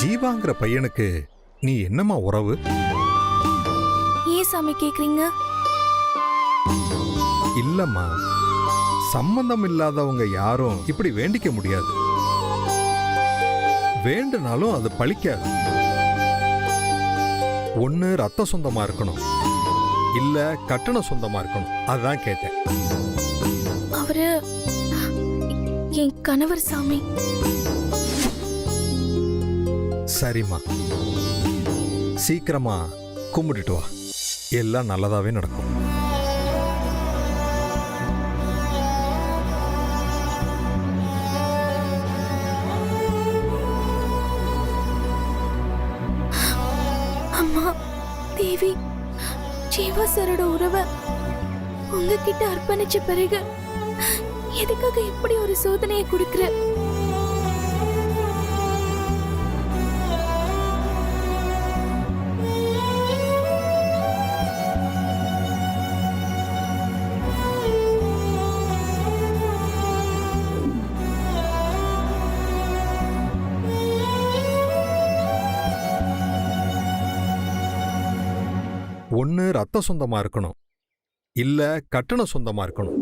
ஜீவாங்கிற பையனுக்கு நீ என்னம்மா உறவு? ஏன் சாமி கேக்குறீங்க? இல்லம்மா, சம்பந்தம் இல்லாதவங்க யாரும் இப்படி வேண்டிக்க முடியாது. வேண்டுனாலும் அது பலிக்காது. ஒண்ணு ரத்த சொந்தமா இருக்கணும், இல்ல கட்டண சொந்தமா இருக்கணும். அதான் கேட்டேன். அவரு என் கணவர் சாமி. சரிம்மா, சீக்கிரமா கும்பிட்டுட்டு வா, எல்லாம் நல்லதாவே நடக்கும். அம்மா, தேவி, ஜீவா சாரோட உறவை உங்ககிட்ட அர்ப்பணிச்ச பிறகு எதுக்காக இப்படி ஒரு சோதனையை கொடுக்கிற? ஒண்ணு ரத்த சொந்தமா இருக்கணும், இல்ல கட்டண சொந்தமா இருக்கணும்.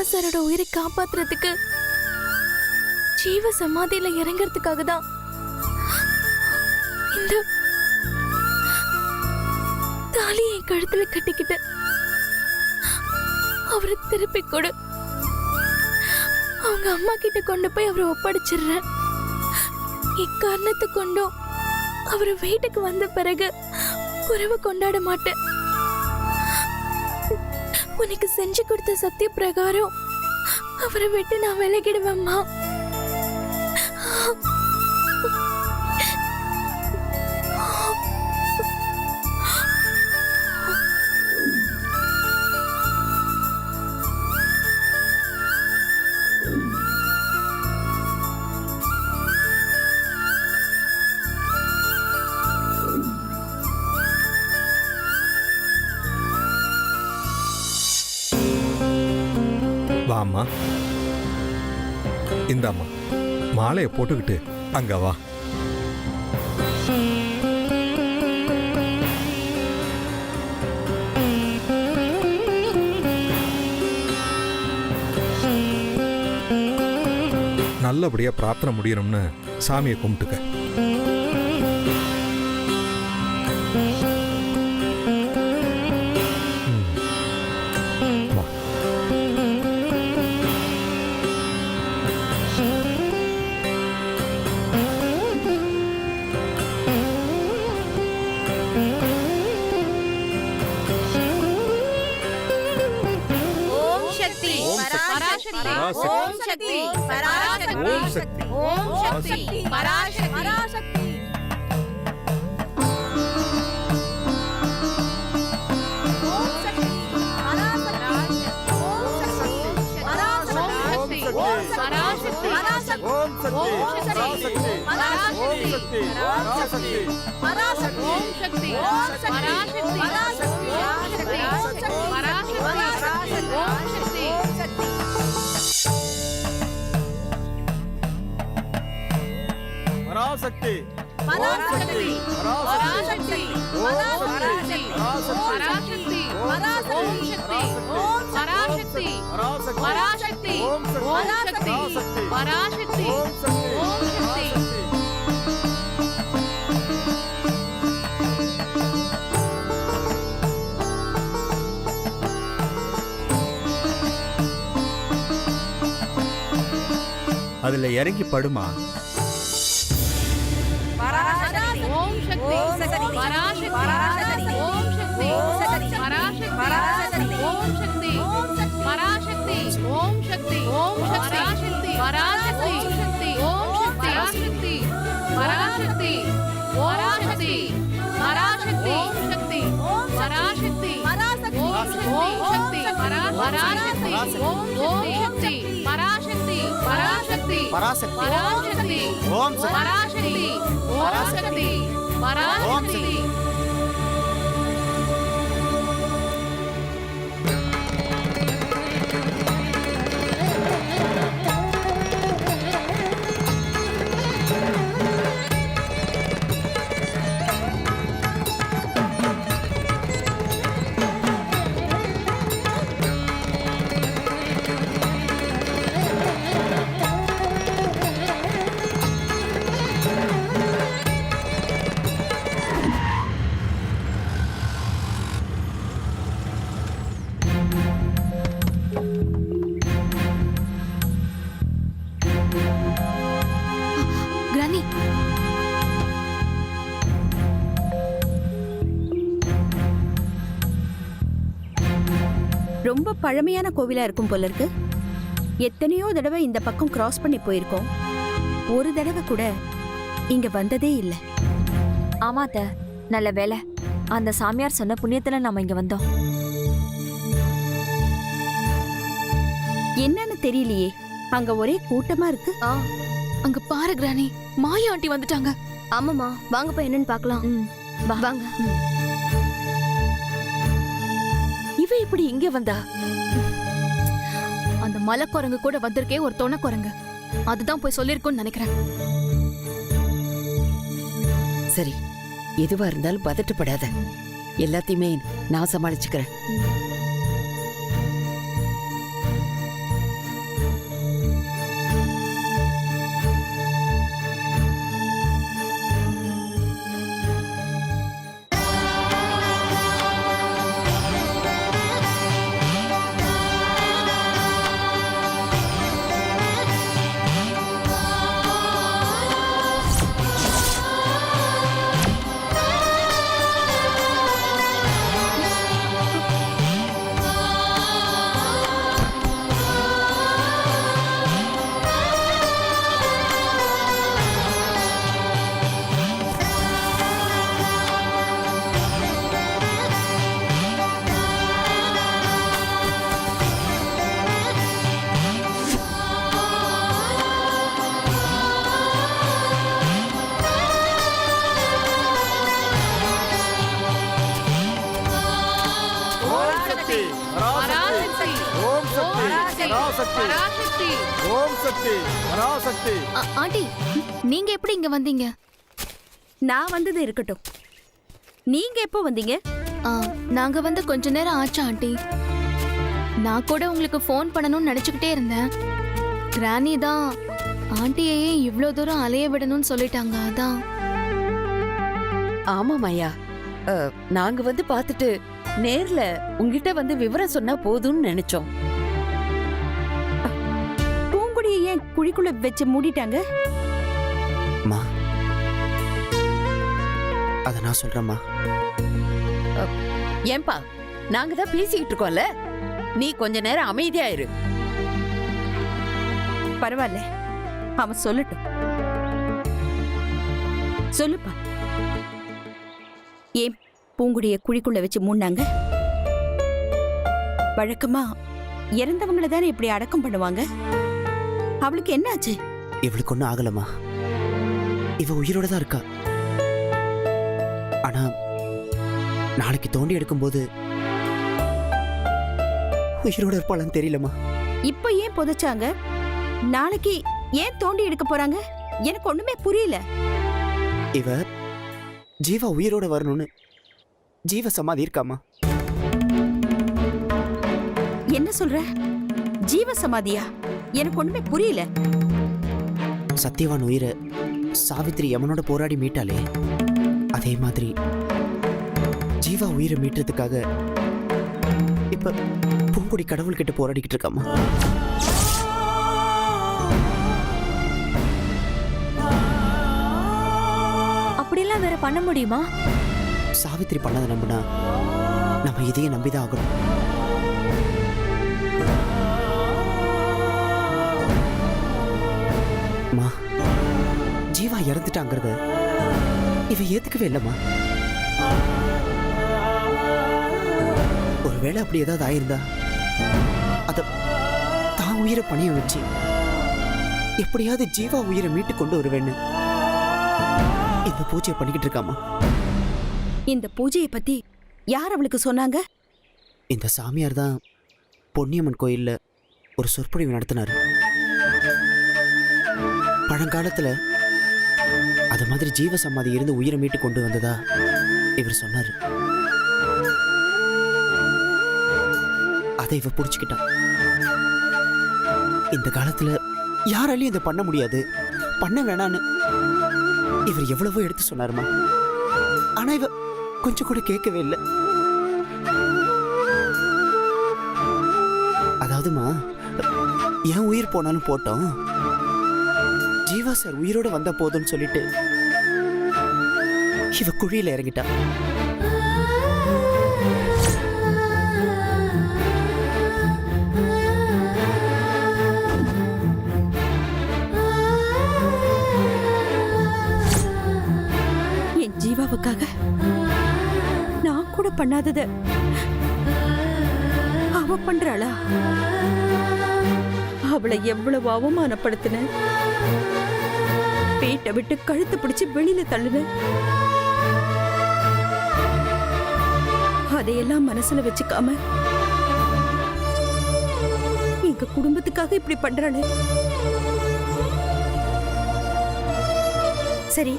சாரோட உயிரை காப்பாத்துறதுக்கு ஜீவ சமாதியில இறங்கறதுக்காக தான் இந்த தாலியை என் கழுத்துல கட்டிக்கிட்டு அவரை திருப்பி கொடு. அவங்க அம்மா கிட்ட கொண்டு போய் அவரை ஒப்படைச்சிடுறேன். இக்காரணத்தை கொண்டும் அவர் வீட்டுக்கு வந்த பிறகு உறவு கொண்டாட மாட்டேன். உனக்கு செஞ்சு கொடுத்த சத்திய பிரகாரம் அவரை விட்டு நான் விலகிடுவேம்மா. வாம்மா, இந்தாம்மா மாலையை போட்டுக்கிட்டு அங்க வா. நல்லபடியா பிரார்த்தனை முடியணும்னு சாமியை கும்பிட்டுக்க. வா. ஓம் சக்தி பராசக்தி ஓம் சக்தி பராசக்தி ஓம் சக்தி ஓம் சக்தி பராசக்தி பராசக்தி பராசக்தி பராசக்தி பராசக்தி பராசக்தி பராசக்தி பராசக்தி பராசக்தி ஓம் சக்தி அதுல இறங்கி படுமா. ஓம் சக்தி பராசக்தி ஓம் சக்தி பராசக்தி ஓம் சக்தி பராசக்தி ஓம் சக்தி ஓம் சக்தி பராசக்தி ஓம் சக்தி பராசக்தி பராசக்தி பராசக்தி ஓம் சக்தி பராசக்தி ஓம் சக்தி பராசக்தி ஓம் சக்தி பராசக்தி பராசக்தி பராசக்தி ஓம் சக்தி பராசக்தி ஓம் சக்தி பராசக்தி கிரானி, ரொம்ப பழமையான கோவிலா இருக்கும் போல இருக்கு. எத்தனையோ தடவை இந்த பக்கம் கிராஸ் பண்ணி போயிருக்கோம். ஒரு தடவை கூட இங்க வந்ததே இல்லை. ஆமாத்த, நல்ல வேலை. அந்த சாமியார் சொன்ன புண்ணியத்துல நாம இங்க வந்தோம். என்னன்னு தெரியலையே, அங்க ஒரே கூட்டமா இருக்கு. அங்க பாரு கிரானி, மாயா ஆண்டி வந்துட்டாங்க. ஆமாமா, வாங்க போய் என்னன்னு பார்க்கலாம். வாங்க. இவ இப்படி இங்க வந்தா? அந்த மலைக்குரங்கு கூட வந்திருக்கே ஒரு தொண குரங்கு, அதுதான் போய் சொல்லிருக்கும்னு நினைக்கிறேன். சரி, எதுவா இருந்தாலும் பதட்டப்படாத. எல்லாத்தையுமே நான் சமாளிச்சுக்கிறேன். பராசக்தி பராசக்தி ஓம் சக்தி பராசக்தி. ஆண்டி நீங்க எப்படி இங்க வந்தீங்க? நான் வந்தது இருக்கட்டும், நீங்க எப்போ வந்தீங்க? நாங்க வந்து கொஞ்ச நேரம் ஆச்சு ஆண்டி. நான் கூட உங்களுக்கு ஃபோன் பண்ணணும்னு நினைச்சுக்கிட்டே இருந்தேன். கிராணி தான் ஆண்டியையே இவ்ளோ தூரம் அலைய விடணும்னு சொல்லிட்டாங்க. அதான். ஆமா மாயா, நாங்க வந்து பார்த்துட்டு நேர்ல உங்ககிட்ட வந்து விவரம் சொன்னா போதும்னு நினைச்சோம். பூங்குடியை ஏன் குழிக்குள்ள வச்சு மூடிட்டாங்க? அம்மா, அத நான் சொல்றேம்மா. ஏன்பா, நாங்க தான் பேசிக்கிட்டு இருக்கோம்ல, நீ கொஞ்ச நேரம் அமைதியா இரு. பரவாயில்ல, அவன் சொல்லட்டும். சொல்லுப்பா, ஏன் பூங்குடிய குழிக்குள்ள வச்சு மூடினாங்க? வழக்கமா இறந்தவங்களை தானே இப்படி அடக்கம் பண்ணுவாங்க. அவளுக்கு என்ன ஆச்சு? இவளுக்கு ஒன்றும் ஆகலம்மா, இவ உயிரோட தான் இருக்கா. ஆனா நாளைக்கு தோண்டி எடுக்கும்போது உயிரோட இருப்பாளான்னு தெரியலம்மா. இப்ப ஏன் புதைச்சாங்க? நாளைக்கு ஏன் தோண்டி எடுக்க போறாங்க? எனக்கு ஒண்ணுமே புரியல. இவ ஜீவா உயிரோட வரணும்னு ஜீவ சமாதி இருக்காமா. என்ன சொல்ற? ஜீவ சமாதியா? எனக்கு ஒண்ணுமே புரியல. சத்தியவான் உயிரை சாவித்திரி யமனோட போராடி மீட்டாலே, அதே மாதிரி ஜீவா உயிரை மீட்டதுக்காக இப்ப பூங்குடி கடவுள்கிட்ட போராடிக்கிட்டு இருக்காமா. அப்படிலாம் வேற பண்ண முடியுமா? சாவித்திரி பண்ணதை நம்பினா நம்ம இதையே நம்பிதான் ஆகணும். அம்மா, ஜீவா இறந்துட்டாங்கிறத இவ ஏத்துக்கவே இல்லம்மா. ஒருவேளை அப்படி ஏதாவது ஆயிருந்தா அத தான் உயிரை பணிய வச்சு எப்படியாவது ஜீவா உயிரை மீட்டு கொண்டு வருவேன்னு இந்த பூஜையை பண்ணிக்கிட்டு இருக்காமா. இந்த பூஜையை பத்தி யார் அவளுக்கு சொன்னாங்க? இந்த சாமியார் தான் பொன்னியம்மன் கோயில்ல ஒரு சொற்பொழிவு நடத்தினார். பழங்காலத்துல அது மாதிரி ஜீவ சமாதி இருந்து உயிரை மீட்டு கொண்டு வந்ததா இவர் சொன்னாரு. அதை இவ புடிச்சுக்கிட்டா. இந்த காலத்துல யாராலையும் இதை பண்ண முடியாது, பண்ண வேணான்னு இவர் எவ்வளவோ எடுத்து சொன்னாருமா. ஆனா இவ கொஞ்சம் கூட கேட்கவே இல்லை. அதாவதுமா, என் உயிர் போனாலும் போட்டோம், ஜீவா சார் உயிரோட வந்தா போதும்னு சொல்லிட்டு இவ குழியில இறங்கிட்டா. என் ஜீவாவுக்காக நான் கூட பண்ணாதத அவ பண்றாளா? அவளை எவ்வளவு அவமானப்படுத்தின, வீட்டை விட்டு கழுத்து பிடிச்சு வெளியில தள்ளுன. அதையெல்லாம் மனசுல வச்சுக்காம எங்க குடும்பத்துக்காக இப்படி பண்றாளே. சரி,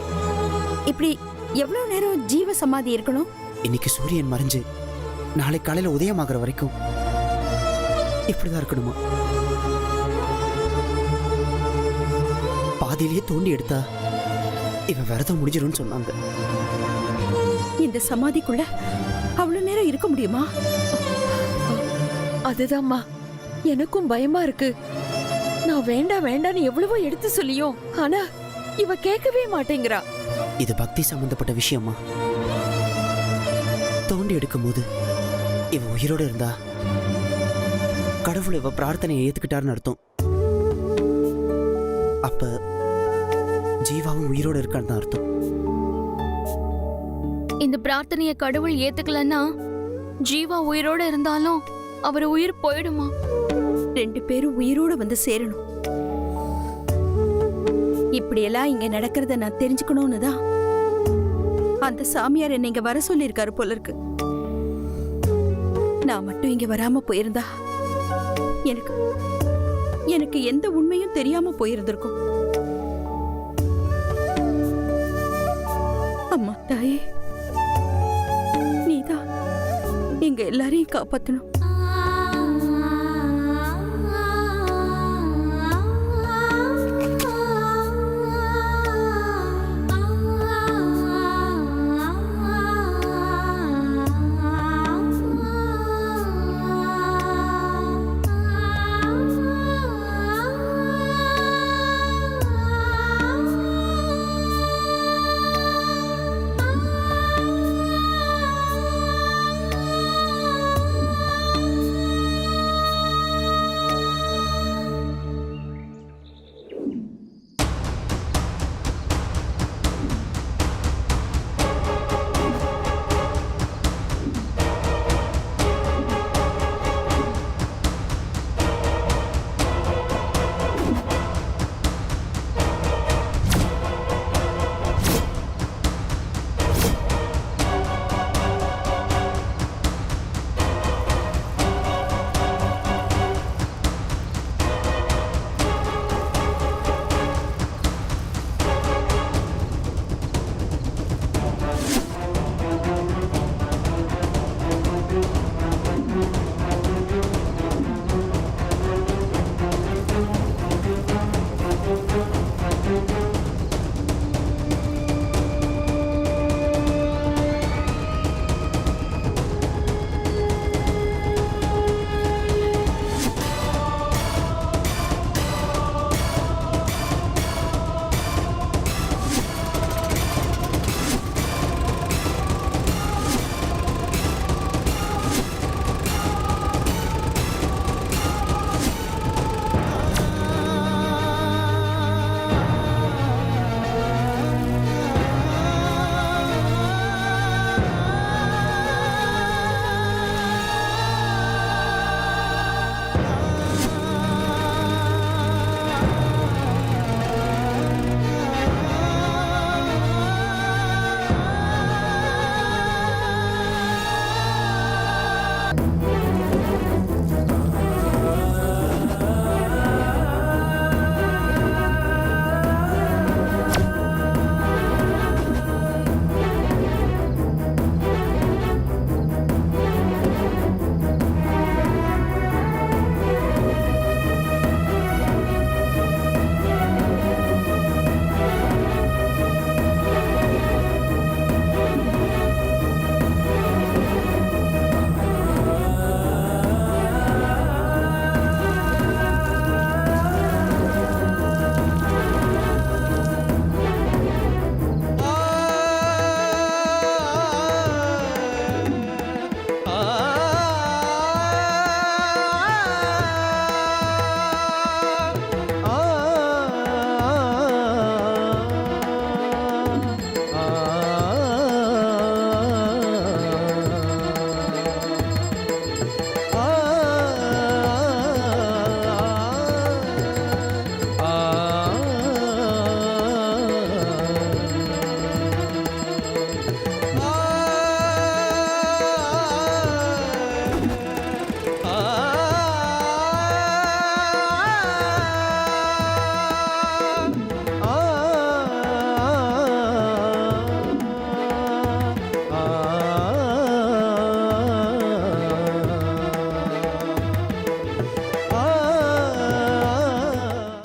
இப்படி எவ்வளவு நேரம் ஜீவ சமாதி இருக்கணும்? இன்னைக்கு சூரியன் மறைஞ்சு நாளை காலையில உதயமாகிற வரைக்கும் இப்படிதான் இருக்கணுமா? பாதியிலேயே தோண்டி எடுத்தா இவ விரதம் முடிஞ்சிரும்னு சொன்னாங்க. இந்த சமாதிக்குள்ள அவ்வளவு நேரம் இருக்க முடியுமா? அதுதான்மா எனக்கும் பயமா இருக்கு. நான் வேண்டாம் வேண்டான்னு எவ்வளவோ எடுத்து சொல்லியும் ஆனா இவ கேட்கவே மாட்டேங்கிறா. இது பக்தி சம்பந்தப்பட்ட விஷயமா. தோண்டி எடுக்கும் போது இவ உயிரோட இருந்தா கடவுள் இவ பிரார்த்தனையை ஏத்துக்கிட்டாருன்னு அர்த்தம். அப்ப ஜீவாவும் உயிரோட இருக்கான்னு தான் அர்த்தம். இந்த பிரார்த்தனைய கடவுள் ஏத்துக்கலன்னா ஜீவா உயிரோட இருந்தாலும் அவர் உயிர் போயிடுமா? 2 பேரும் உயிரோட வந்து சேரணும். இப்படியெல்லாம் இங்க நடக்கிறத நான் தெரிஞ்சுக்கணும்னு தான் அந்த சாமியார் என்னை இங்க வர சொல்லியிருக்காரு போல இருக்கு. நான் மட்டும் இங்க வராம போயிருந்தா எனக்கு எனக்கு எந்த உண்மையும் தெரியாம போயிருந்திருக்கும். அம்மா தாயே, நீதான் எங்க எல்லாரையும் காப்பாத்தணும்.